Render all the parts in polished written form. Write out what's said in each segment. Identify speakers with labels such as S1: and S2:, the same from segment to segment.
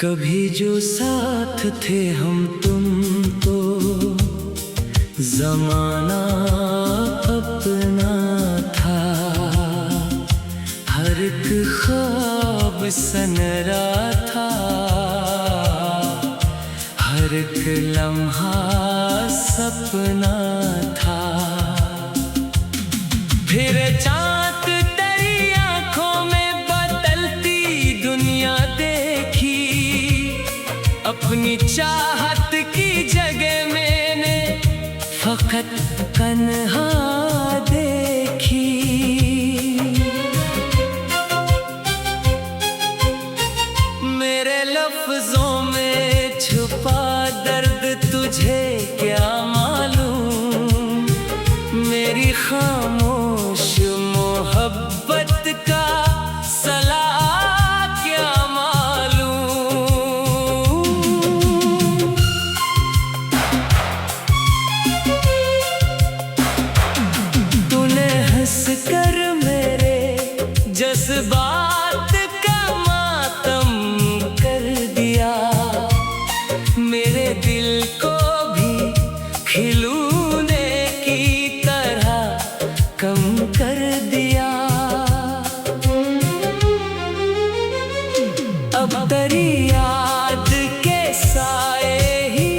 S1: कभी जो साथ थे हम तुम तो जमाना अपना था। हर एक ख्वाब सनरा था, हर एक लम्हा सपना था। फिर चाँद तेरी आँखों में बदलती दुनिया देखी, अपनी चाहत की जगह मैंने फकत तन्हा देखी। मेरे लफ्जों में छुपा दर्द तुझे क्या मालूम, मेरी खामोश मोहब्बत का सलाह क्या मालूम। तूने हंस कर मेरे जज्बात का मातम कर दिया, मेरे दिल को भी खिलौने की तरह कम कर दिया। अब तेरी याद के साए ही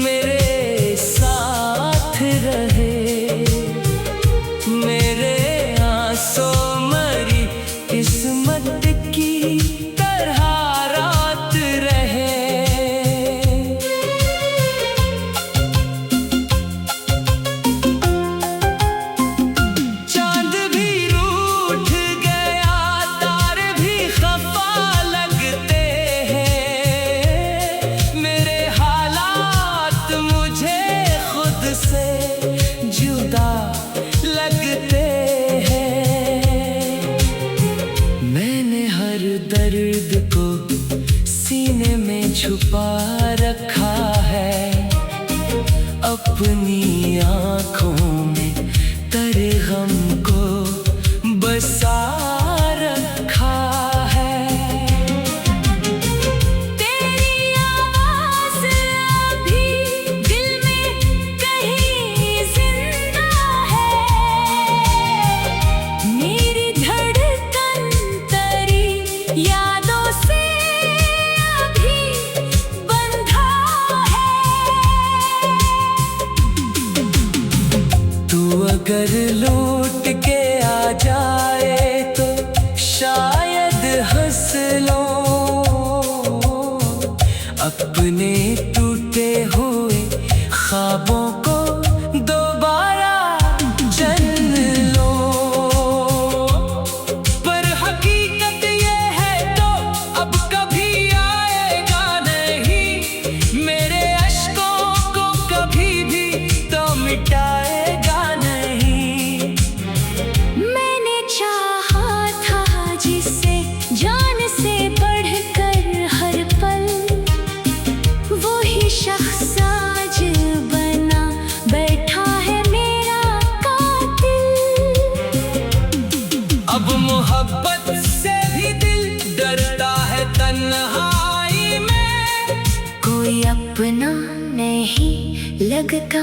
S1: मेरे साथ रहे, मेरे आंसू मरी किस्मत की तरह रात रहे। चांद भी रूठ गया, तारे भी खफा लगते हैं, मेरे हालात मुझे खुद से जुदा लगते हैं। मैंने हर दर्द को सीने में छुपा रखा है, अपनी आँखों में तेरे गम को बसा रखा है। तेरी आवाज़ अभी दिल में कहीं जिंदा है, मेरी धड़कन तेरी यादों से अभी बंधा है। तू अगर लौट के आ जाए तो शायद हंस लो, अपने टूटे हुए ख्वाबों को दोबारा जन्म लो। पर हकीकत ये है तो अब कभी आएगा नहीं, मेरे अश्कों को कभी भी तो मिटाएगा नहीं। मैंने चाहा था जिसे जान से बढ़कर हर पल, वही शख्स आज बना बैठा है मेरा कातिल। अब मोहब्बत से भी दिल डरता है तन्हाई में, कोई अपना नहीं लगता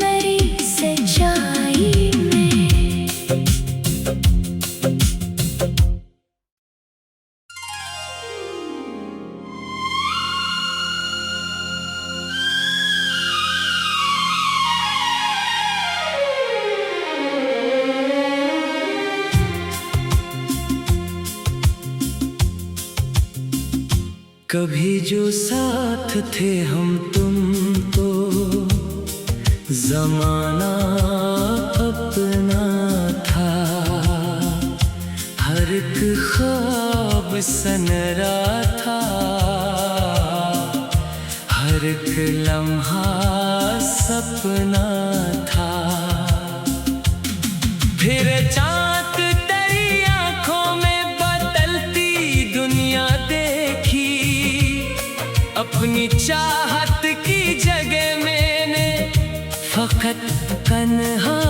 S1: मेरी सच्चाई में। कभी जो साथ थे हम तुम तो जमाना अपना था। हर एक ख्वाब सनरा था, हर एक लम्हा सपना था। फिर चाँद तेरी आँखों में बदलती दुनिया देखी, अपनी चाहत की जगह मैंने फकत तन्हा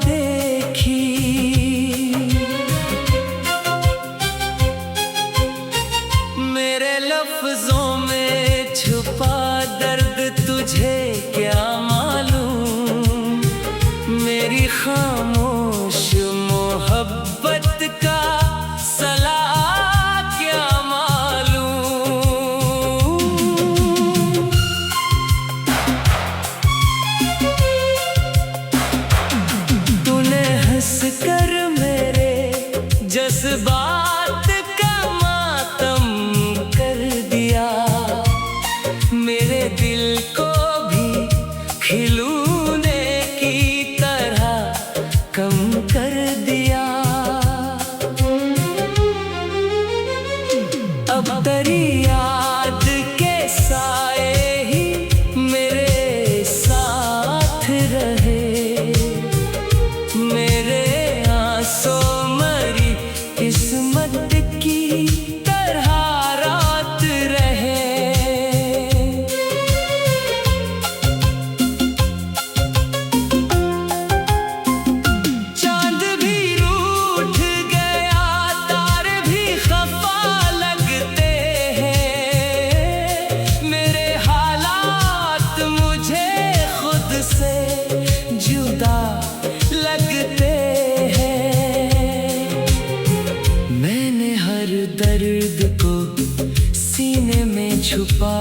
S1: देखी। मेरे लफ्जों अब तेरी याद के साए ही मेरे साथ रहे, मेरे आंसू मरी किस्मत की तरह रात रहे। चांद भी रूठ गया, तारे भी खफा लगते हैं, मेरे हालात मुझे खुद से जुदा लगते हैं। मैंने हर दर्द को सीने में छुपा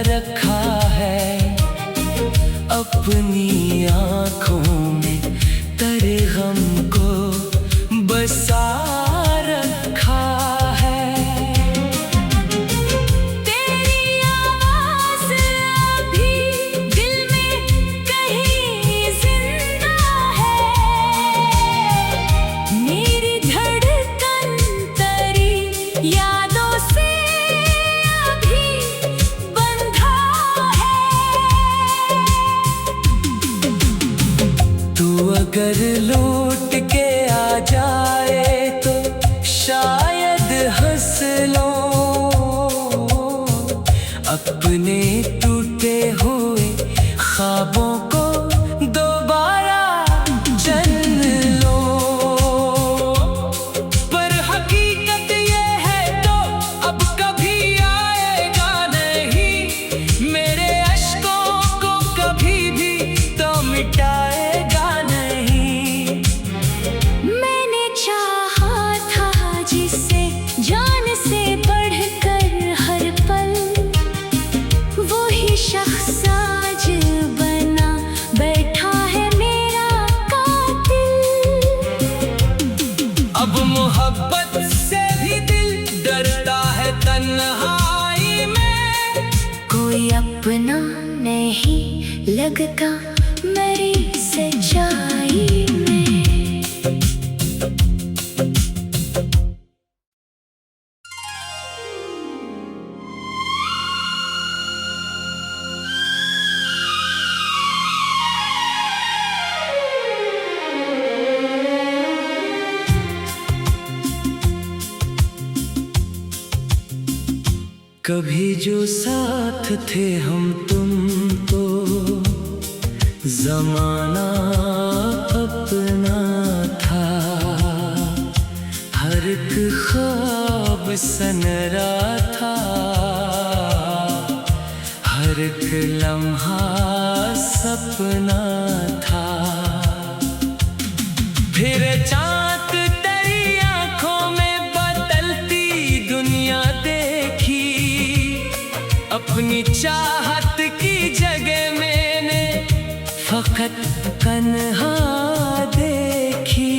S1: रखा है, अपनी आँखों में तेरे गम को बसा रखा है।
S2: तेरी आवाज़ अभी दिल में कहीं जिंदा है, मेरी धड़कन तेरी यादों से अभी बंधा है।
S1: तू अगर लौट के आ जाए तो शायद हंस लो, अपने टूटे हुए ख्वाबों को दोबारा जन्म लो। पर हकीकत ये है तो अब कभी आएगा नहीं, मेरे अश्कों को कभी भी तो मिटाएगा नहीं।
S2: मैंने चाहा था जिसे जान से बढ़कर हर पल, वही शख्स आज बना बैठा है मेरा कातिल।
S1: अब मोहब्बत से भी दिल डरता है तन्हाई में,
S2: कोई अपना नहीं लगता मेरी सच्चाई में।
S1: कभी जो साथ थे हम तुम तो जमाना अपना था, हर एक ख्वाब सनरा था, हर एक लम्हा सपना था। फिर चाँद तेरी आँखों में बदलती दुनिया देखी, अपनी चाहत की जगह मैंने फकत तन्हा देखी।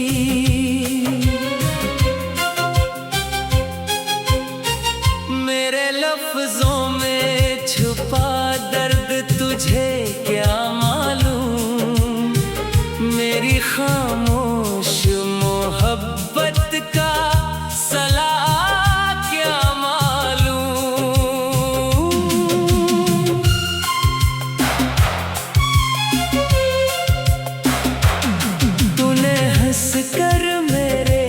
S1: मेरे लफ्जों में छुपा दर्द तुझे क्या मालूम, मेरी खामोश मोहब्बत का सलाह क्या मालूम। तूने हंस कर मेरे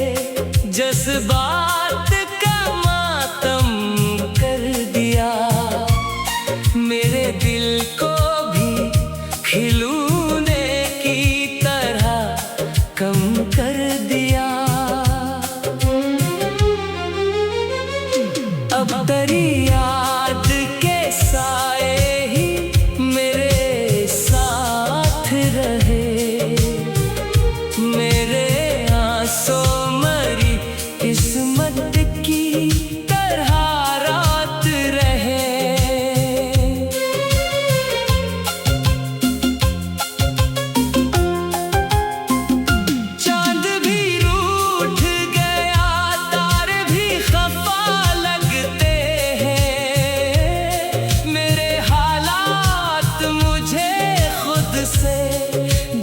S1: जज्बात का मातम कर दिया, मेरे दिल को भी खिलौने की तरह कम कर दिया। अब तेरी याद के साए ही मेरे साथ रहे, मेरे आंसू मरी किस्मत की तरह रात रहे। चांद भी रूठ गया, तारे भी खफा लगते हैं, मेरे हालात मुझे खुद से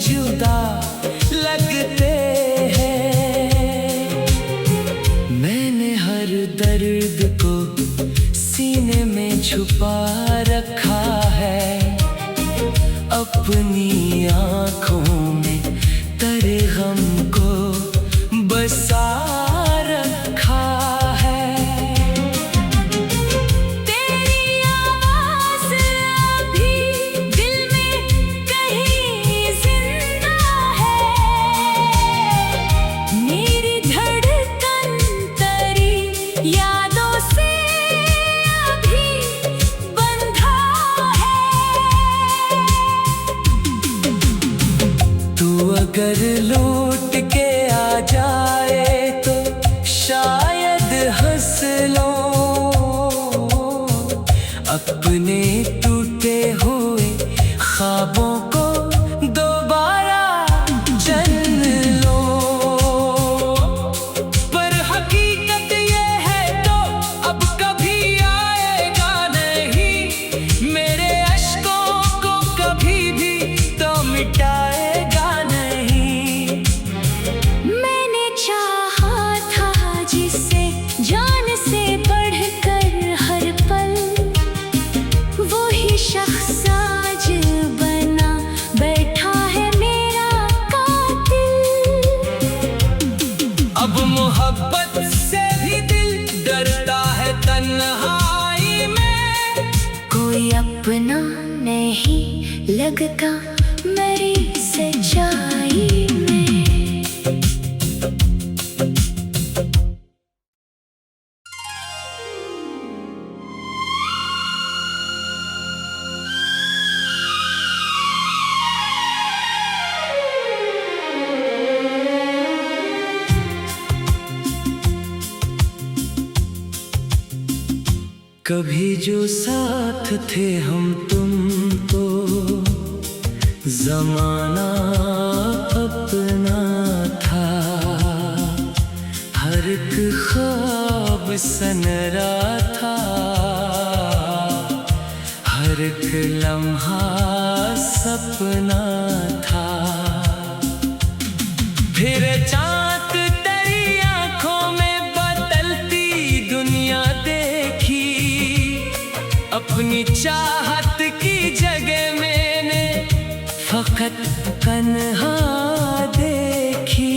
S1: जुदा लगते हैं। मैंने हर दर्द को छुपा रखा है, अपनी आँखों में तेरे गम को बसा रखा है।
S2: तेरी आवाज़ अभी दिल में कहीं जिंदा है, मेरी धड़कन तेरी यादों से अभी बंधा है।
S1: तू अगर लौट के आ जाए तो शायद हंस लो, अपने टूटे हुए ख्वाबों को दोबारा जन्म लो। पर हकीकत ये है तो अब कभी आएगा नहीं, मेरे अश्कों को कभी भी तो मिटाएगा नहीं।
S2: मैंने चाहा था जिसे जान से बढ़कर हर पल, वो ही शख्स आज बना बैठा है मेरा कातिल।
S1: अब मोहब्बत से भी दिल डरता है तन्हाई में,
S2: कोई अपना नहीं लगता मेरी सच्चाई में।
S1: कभी जो साथ थे हम तुम तो जमाना अपना था, हर एक ख्वाब सनरा था, हर एक लम्हा सपना था। फिर चाँद तेरी आँखों में बदलती दुनिया देखी, अपनी चाहत की जगह मैंने फकत तन्हा देखी।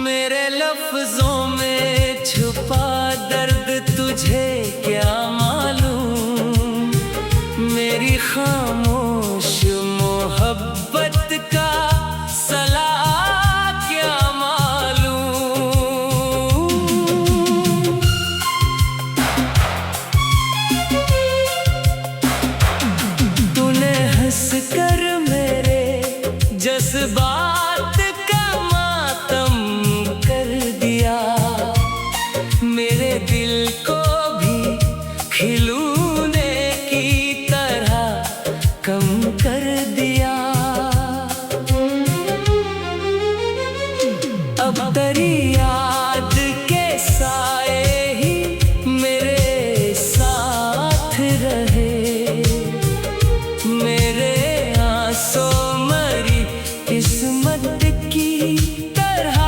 S1: मेरे लफ्जों में छुपा दर्द तुझे क्या मालूम, मेरी खामोश मोहब्बत का सलाह क्या मालूम। तूने हंस कर मेरे जज्बात का मातम कर दिया, मेरे दिल को भी खिलौने की तरह कम कर दिया। अब तेरी याद के साए ही मेरे साथ रहे, मेरे आंसू मरी किस्मत की तरह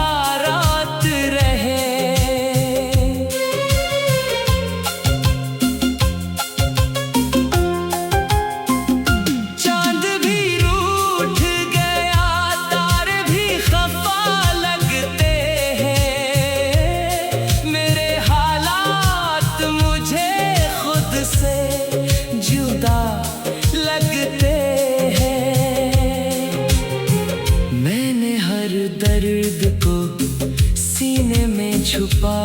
S1: रात रहे। चांद भी रूठ गया, तारे भी खफा लगते हैं, मेरे हालात मुझे खुद से जुदा लगते हैं। मैंने हर दर्द को सीने में छुपा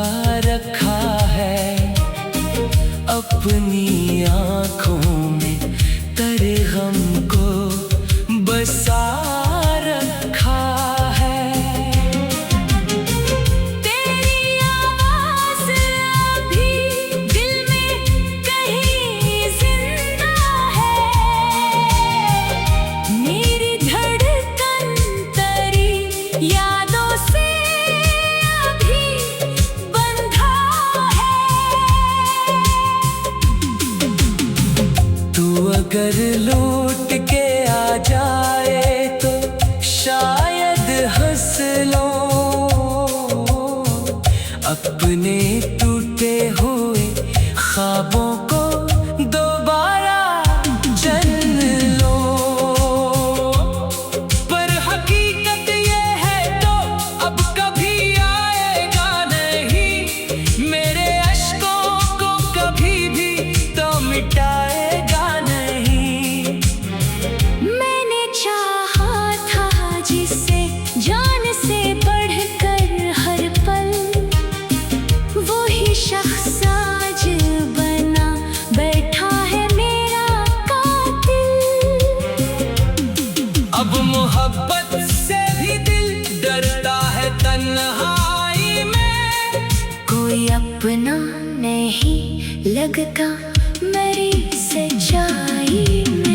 S1: रखा है, अपनी आँखों में तेरे गम को बसा रखा है।
S2: तेरी आवाज़ अभी दिल में कहीं जिंदा है, मेरी धड़कन तेरी यादों से अभी बंधा है।
S1: तू अगर लौट के आ जाए तो शायद हंस लो, अपने टूटे हुए ख्वाबों को दोबारा जन्म लो। पर हकीकत ये है तो अब कभी आएगा नहीं, मेरे अश्कों को कभी भी तो मिटाएगा नहीं।
S2: मैंने चाहा था जिसे जान से बढ़कर हर पल, वही शख्स आज बना बैठा है मेरा कातिल।
S1: अब मोहब्बत से भी दिल डरता है तन्हाई में,
S2: कोई अपना नहीं लगता मेरी सच्चाई में।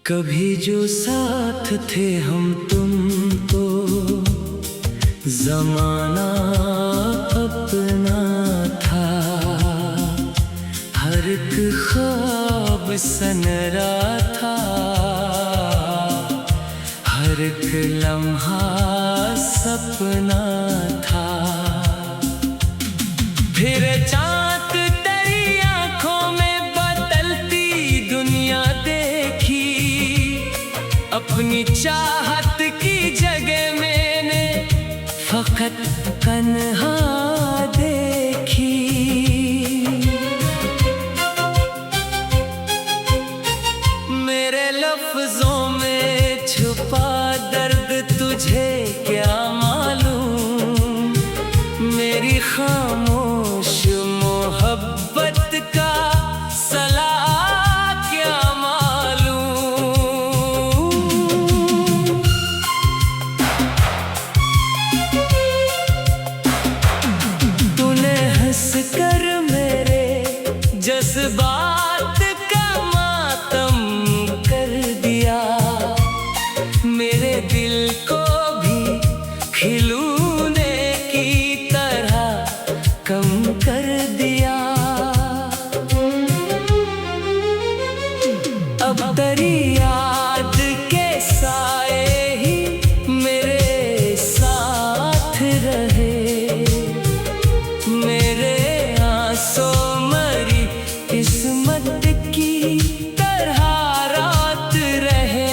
S1: कभी जो साथ थे हम तुम तो जमाना अपना था, हर एक ख्वाब सनरा था, हर एक लम्हा सपना था। फिर चाँद तेरी आँखों में बदलती दुनिया देखी, अपनी चाहत की जगह मैंने फकत तन्हा देखी। मेरे लफ्जों में छुपा दर्द तुझे क्या मालूम, मेरी खामोश मोहब्बत का सलाह क्या मालूम। तूने हंस कर मेरे जज्बात का मातम कर दिया, मेरे दिल को भी खिलौने की तरह कम कर दिया। अब तेरी याद के साए ही मेरे साथ रहे, मेरे आंसू मरी किस्मत की तरह रात रहे।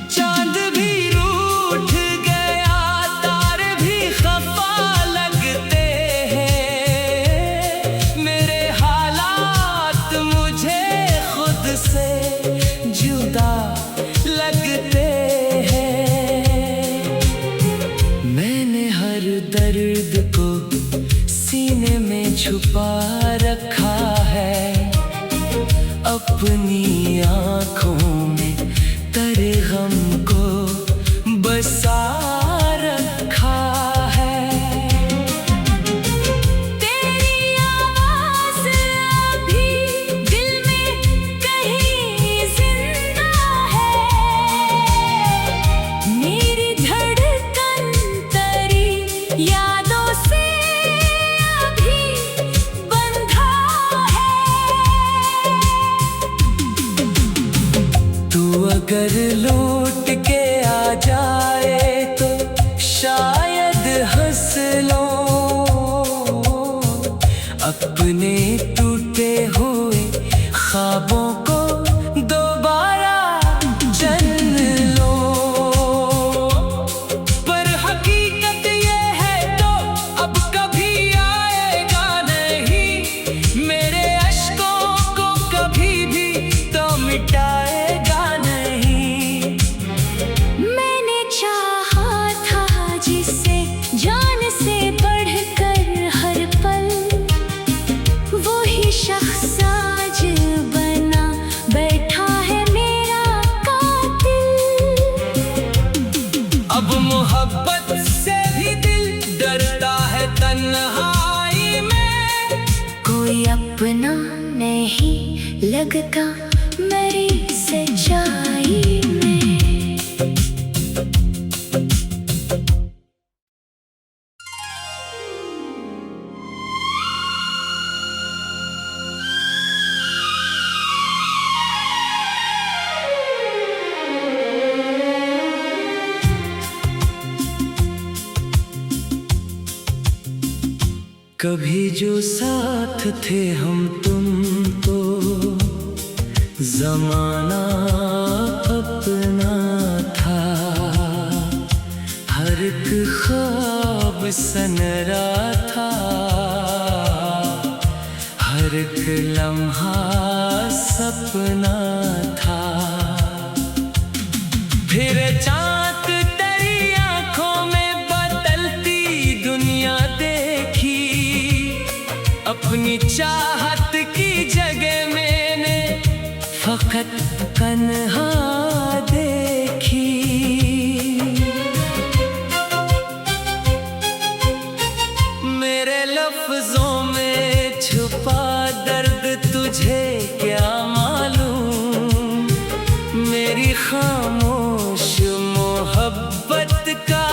S1: चांद भी रूठ गया, तारे भी खफा लगते हैं, मेरे हालात मुझे खुद से जुदा लगते हैं। मैंने हर दर्द को सीने में छुपा रखा है, अपनी आँखों में तेरे गम को बसा रखा है।
S2: तेरी आवाज़ अभी दिल में कहीं जिंदा है, मेरी धड़कन तेरी यादों से अभी बंधा है।
S1: तू अगर लौट के आ जाए तो शायद हंस लो, अपने टूटे हुए ख्वाबों को दोबारा जन्म लो। पर हकीकत ये है तो अब कभी आएगा नहीं, मेरे अश्कों को कभी भी तो मिटाएगा नहीं।
S2: मैंने चाहा था जिसे जान से बढ़कर हर पल, वही शख्स आज बना बैठा है मेरा कातिल।
S1: अब मोहब्बत से भी दिल डरता है तन्हाई में, कोई
S2: कोई अपना नहीं लगता मेरी सच्चाई में।
S1: कभी जो साथ थे हम तुम तो जमाना अपना था। हर एक ख्वाब सनरा था, हर एक लम्हा सपना था। फिर चाँद तेरी आँखों में बदलती दुनिया देखी। अपनी चाहत की जगह मैंने फकत तन्हा देखी। मेरे लफ्जों में छुपा दर्द तुझे क्या मालूम। मेरी खामोश मोहब्बत का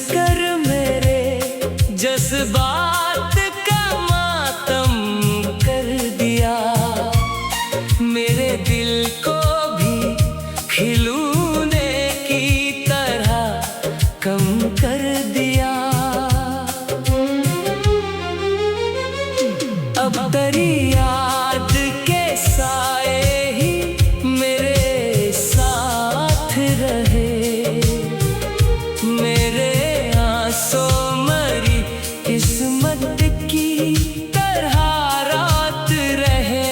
S1: कर मेरे जज्बात का मातम कर दिया। मेरे दिल को भी खिलौने की तरह कम कर दिया। अब तेरी याद के साए ही मेरे साथ रहे। मरी किस्मत की तरह रात रहे।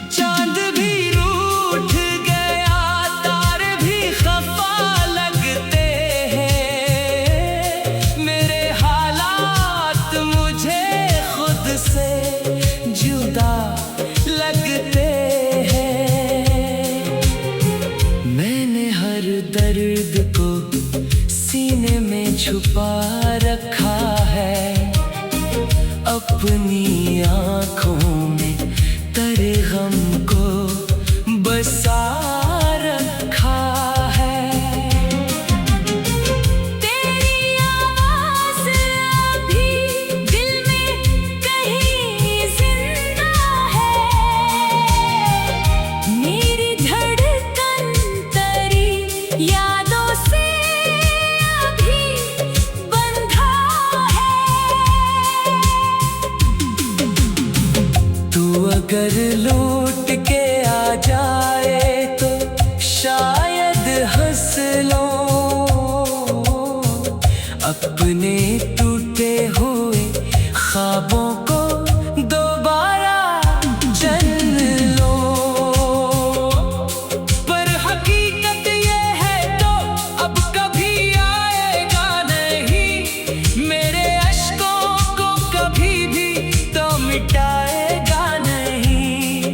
S1: चांद भी रूठ गया, तारे भी खफा लगते हैं। मेरे हालात मुझे खुद से जुदा लगते। दर्द को सीने में छुपा रखा है। अपनी आँखों में तेरे गम को बसा रखा है। तेरी आवाज़ अभी दिल में कहीं जिंदा है। मेरी धड़कन यादों से अभी बंधा है। तू अगर लौट के आ जाए तो शायद हंस लो। अपने टूटे हुए ख्वाबों को दोबारा जन्म लो। मिटाएगा नहीं।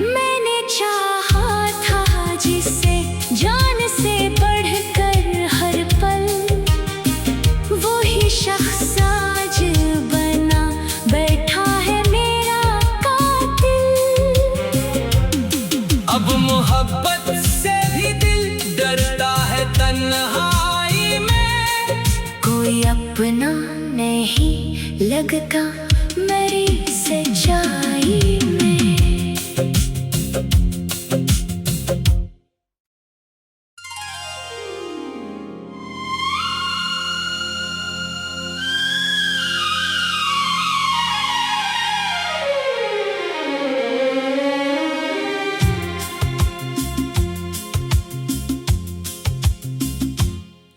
S1: मैंने चाहा था जिसे जान से बढ़कर हर पल। वो ही शख्स आज बना बैठा है मेरा कातिल। अब मोहब्बत से भी दिल डरता है तन्हाई में। कोई अपना नहीं लगता मेरी सच्चाई में।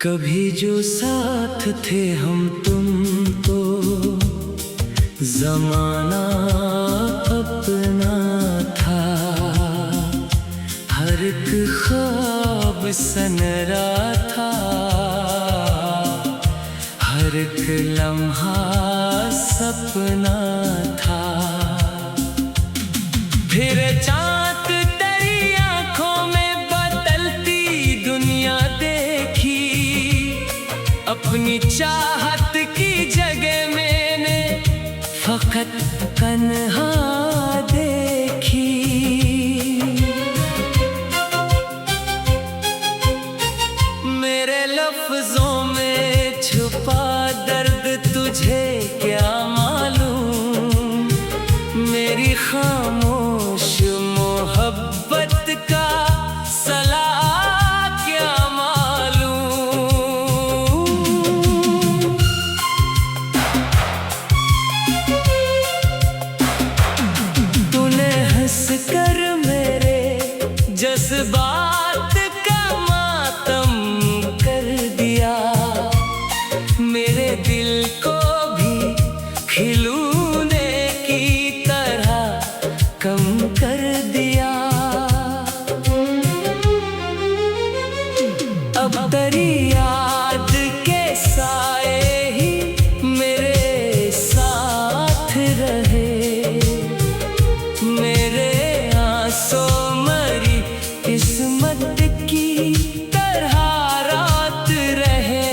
S1: कभी जो साथ थे हम तुम तो जमाना अपना था। हर एक ख्वाब सनरा था, हर हर एक लम्हा सपना था। फिर चाँद तेरी आँखों में बदलती दुनिया देखी, अपनी चाहत की जगह मैंने फकत तन्हा देखी। मेरे लफ्जों में छुपा दर्द तुझे क्या मालूम, मेरी खामोश मोहब्बत का सलाह क्या मालूम। तूने हंस कर मेरे जज्बात का मातम कर दिया, मेरे दिल को भी खिलौने की तरह कम कर दिया। अब तेरी याद के साए ही मेरे साथ रहे, मेरे आंसू मरी किस्मत की तरह रात रहे।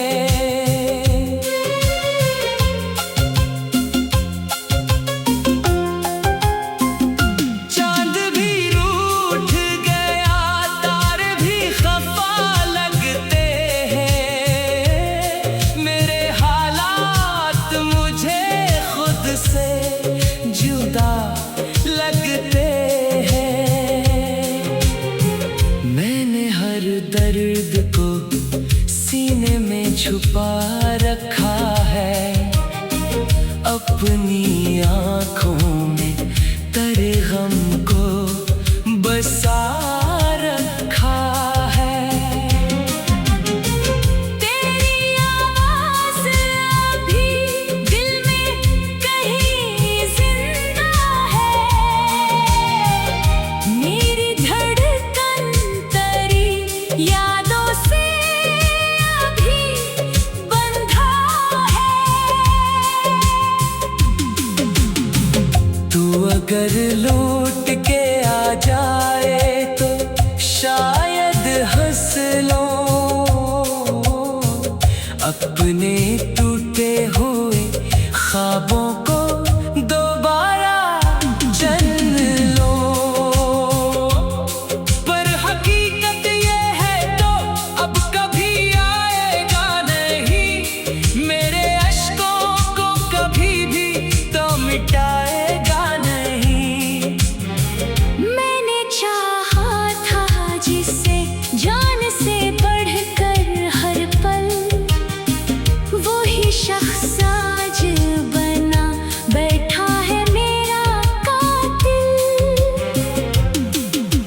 S1: चांद भी रूठ गया, तारे भी खफा लगते हैं, मेरे हालात मुझे खुद से जुदा लगते हैं। मैंने हर दर्द को सीने में छुपा रखा है, अपनी आँखों में तेरे गम को बसा रखा है। तेरी आवाज़ अभी दिल में कहीं जिंदा है, मेरी धड़कन तेरी यादों से अभी बंधा है। तू अगर लौट के आ जाए तो शायद हंस लो, अपने टूटे हुए ख्वाबों को दोबारा जन्म लो। पर हकीकत ये है तो अब कभी आएगा नहीं, मेरे अश्कों को कभी भी तो मिटाएगा नहीं।
S2: मैंने चाहा था जिसे जान से बढ़कर हर पल, वो ही शख्स आज बना बैठा है मेरा कातिल।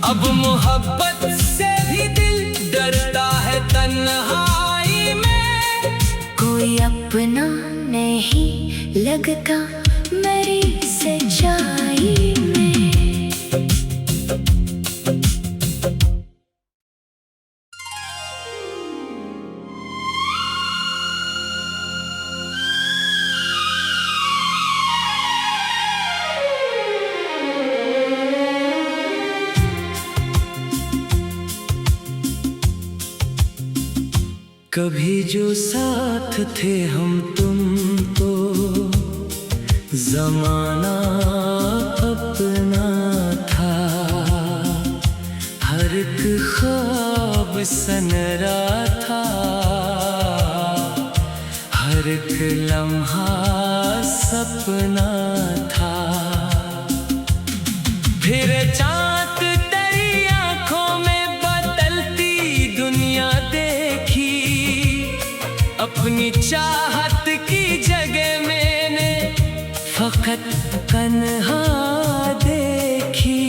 S1: अब मोहब्बत से भी दिल डरता है तन्हाई में,
S2: कोई अपना नहीं लगता मेरी सच्चाई में।
S1: कभी जो साथ थे हम तुम तो जमाना अपना था, हर एक ख्वाब सनरा था, हर एक लम्हा सपना था। फिर चाँद तेरी आँखों में बदलती दुनिया देखी, अपनी चाहत की जगह मैंने फकत तन्हा देखी।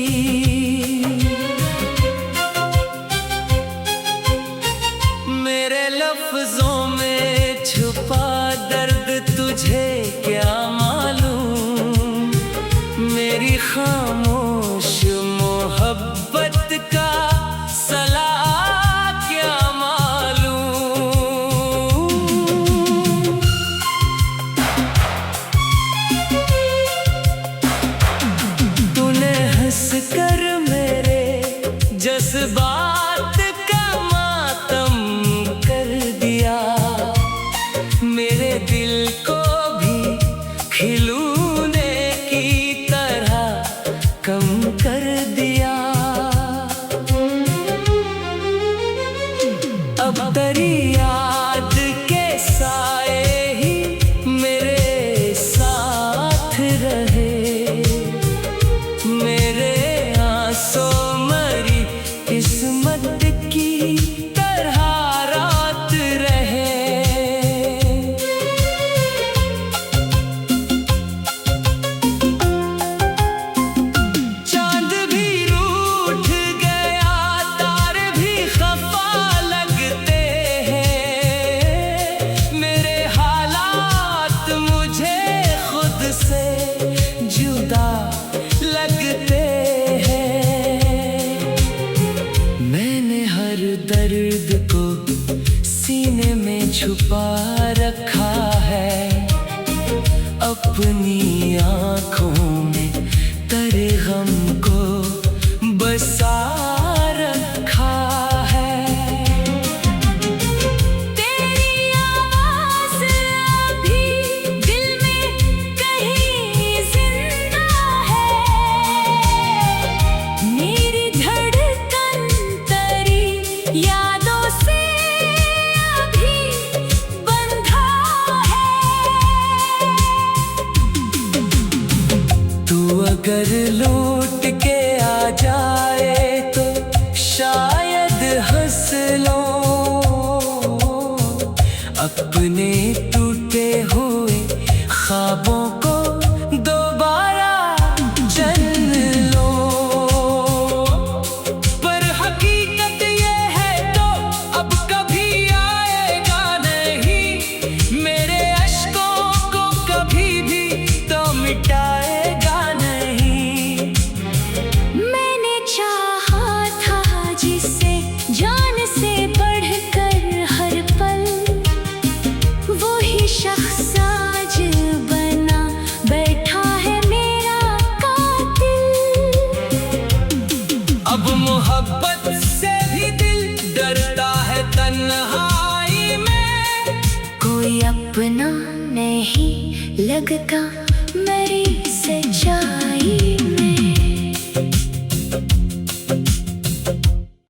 S1: मेरे लफ्जों में छुपा दर्द तुझे क्या मालूम, मेरी खामोश मोहब्बत का सलाह क्या मालूम। छुपा रखा है अपनी आँखों में, तेरे गम को बसा रखा है।
S2: तेरी आवाज़ अभी दिल में कहीं जिंदा है, मेरी धड़कन तेरी यादों से अभी बंधा है।
S1: तू अगर लौट के आ जाए तो शायद हंस लो, अपने टूटे हुए ख्वाबों को दोबारा जन्म लो। पर हकीकत ये है तो अब कभी आएगा नहीं, मेरे अश्कों को कभी भी तो मिटाएगा नहीं।
S2: मैंने चाहा था जिसे जान से बढ़कर हर पल, वो ही शख्स आज बना बैठा है मेरा कातिल।
S1: अब मोहब्बत से भी दिल डरता है तन्हाई में,
S2: कोई अपना नहीं लगता मेरी सच्चाई